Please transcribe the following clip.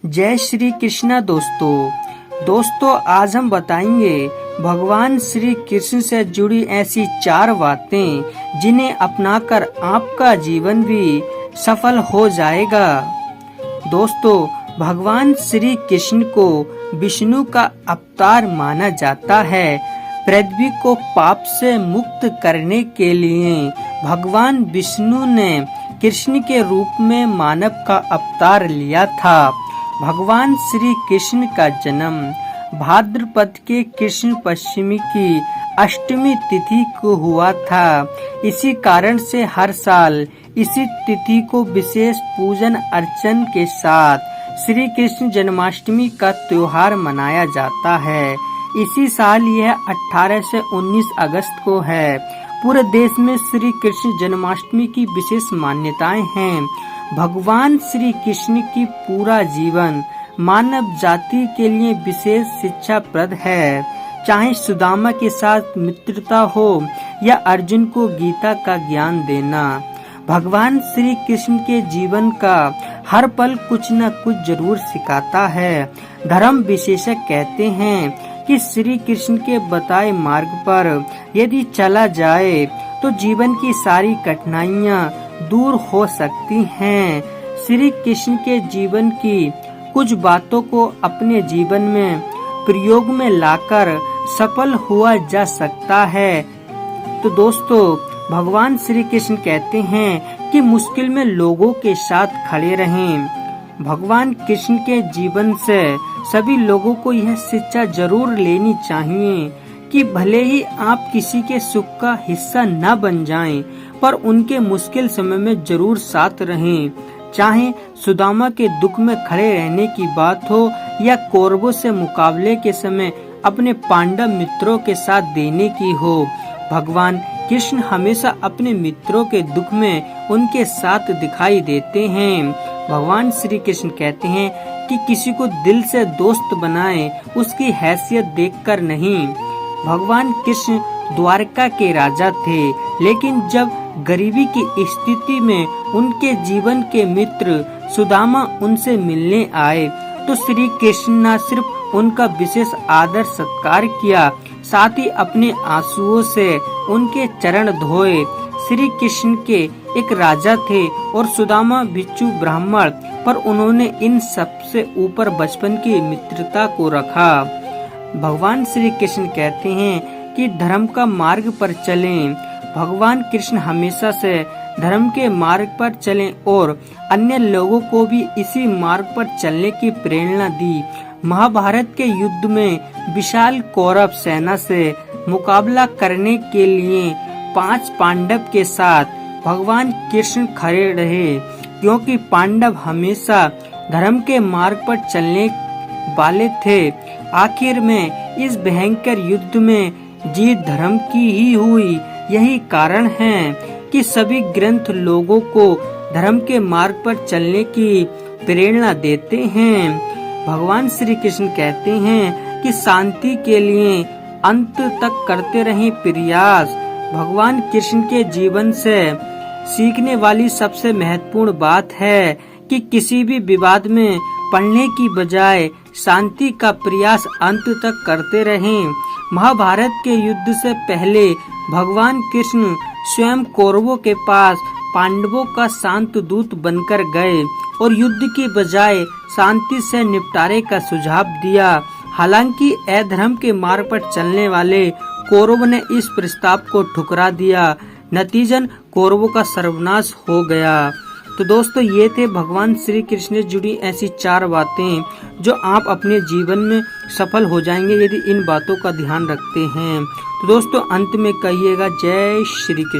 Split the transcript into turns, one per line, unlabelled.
जय श्री कृष्णा दोस्तों आज हम बताएंगे भगवान श्री कृष्ण से जुड़ी ऐसी 4 बातें जिन्हें अपनाकर आपका जीवन भी सफल हो जाएगा। दोस्तों, भगवान श्री कृष्ण को विष्णु का अवतार माना जाता है। पृथ्वी को पाप से मुक्त करने के लिए भगवान विष्णु ने कृष्ण के रूप में मानव का अवतार लिया था। भगवान श्री कृष्ण का जन्म भाद्रपद के कृष्ण पश्चिमी की अष्टमी तिथि को हुआ था। इसी कारण से हर साल इसी तिथि को विशेष पूजन अर्चन के साथ श्री कृष्ण जन्माष्टमी का त्योहार मनाया जाता है। इसी साल यह 18 से 19 अगस्त को है। पूरे देश में श्री कृष्ण जन्माष्टमी की विशेष मान्यताएं हैं। भगवान श्री कृष्ण की पूरा जीवन मानव जाति के लिए विशेष शिक्षाप्रद है। चाहे सुदामा के साथ मित्रता हो या अर्जुन को गीता का ज्ञान देना, भगवान श्री कृष्ण के जीवन का हर पल कुछ न कुछ जरूर सिखाता है। धर्म विशेषज्ञ कहते हैं कि श्री कृष्ण के बताए मार्ग पर यदि चला जाए तो जीवन की सारी कठिनाइयाँ दूर हो सकती हैं। श्री कृष्ण के जीवन की कुछ बातों को अपने जीवन में प्रयोग में लाकर सफल हुआ जा सकता है। तो दोस्तों, भगवान श्री कृष्ण कहते हैं कि मुश्किल में लोगों के साथ खड़े रहें। भगवान कृष्ण के जीवन से सभी लोगों को यह शिक्षा जरूर लेनी चाहिए कि भले ही आप किसी के सुख का हिस्सा न बन जाएं, पर उनके मुश्किल समय में जरूर साथ रहें। चाहे सुदामा के दुख में खड़े रहने की बात हो या कौरवों से मुकाबले के समय अपने पांडव मित्रों के साथ देने की हो, भगवान कृष्ण हमेशा अपने मित्रों के दुख में उनके साथ दिखाई देते हैं। भगवान श्री कृष्ण कहते हैं कि किसी को दिल से दोस्त बनाएं, उसकी हैसियत देखकर नहीं। भगवान कृष्ण द्वारका के राजा थे, लेकिन जब गरीबी की स्थिति में उनके जीवन के मित्र सुदामा उनसे मिलने आए तो श्री कृष्ण न सिर्फ उनका विशेष आदर सत्कार किया, साथ ही अपने आंसुओं से उनके चरण धोए। श्री कृष्ण के एक राजा थे और सुदामा भिक्षु ब्राह्मण, पर उन्होंने इन सबसे ऊपर बचपन की मित्रता को रखा। भगवान श्री कृष्ण कहते हैं कि धर्म का मार्ग पर चलें। भगवान कृष्ण हमेशा से धर्म के मार्ग पर चलें और अन्य लोगों को भी इसी मार्ग पर चलने की प्रेरणा दी। महाभारत के युद्ध में विशाल कौरव सेना से मुकाबला करने के लिए 5 पांडव के साथ भगवान कृष्ण खड़े रहे, क्योंकि पांडव हमेशा धर्म के मार्ग पर चलने वाले थे। आखिर में इस भयंकर युद्ध में जीत धर्म की ही हुई। यही कारण है कि सभी ग्रंथ लोगों को धर्म के मार्ग पर चलने की प्रेरणा देते हैं। भगवान श्री कृष्ण कहते हैं कि शांति के लिए अंत तक करते रहें प्रयास। भगवान कृष्ण के जीवन से सीखने वाली सबसे महत्वपूर्ण बात है कि किसी भी विवाद में पड़ने की बजाय शांति का प्रयास अंत तक करते रहें। महाभारत के युद्ध से पहले भगवान कृष्ण स्वयं कौरवों के पास पांडवों का शांत दूत बनकर गए और युद्ध की बजाय शांति से निपटारे का सुझाव दिया। हालांकि अधर्म के मार्ग पर चलने वाले कौरवों ने इस प्रस्ताव को ठुकरा दिया। नतीजन कौरवों का सर्वनाश हो गया। तो दोस्तों, ये थे भगवान श्री कृष्ण से जुड़ी ऐसी 4 बातें जो आप अपने जीवन में सफल हो जाएंगे यदि इन बातों का ध्यान रखते हैं। तो दोस्तों, अंत में कहिएगा जय श्री कृष्ण।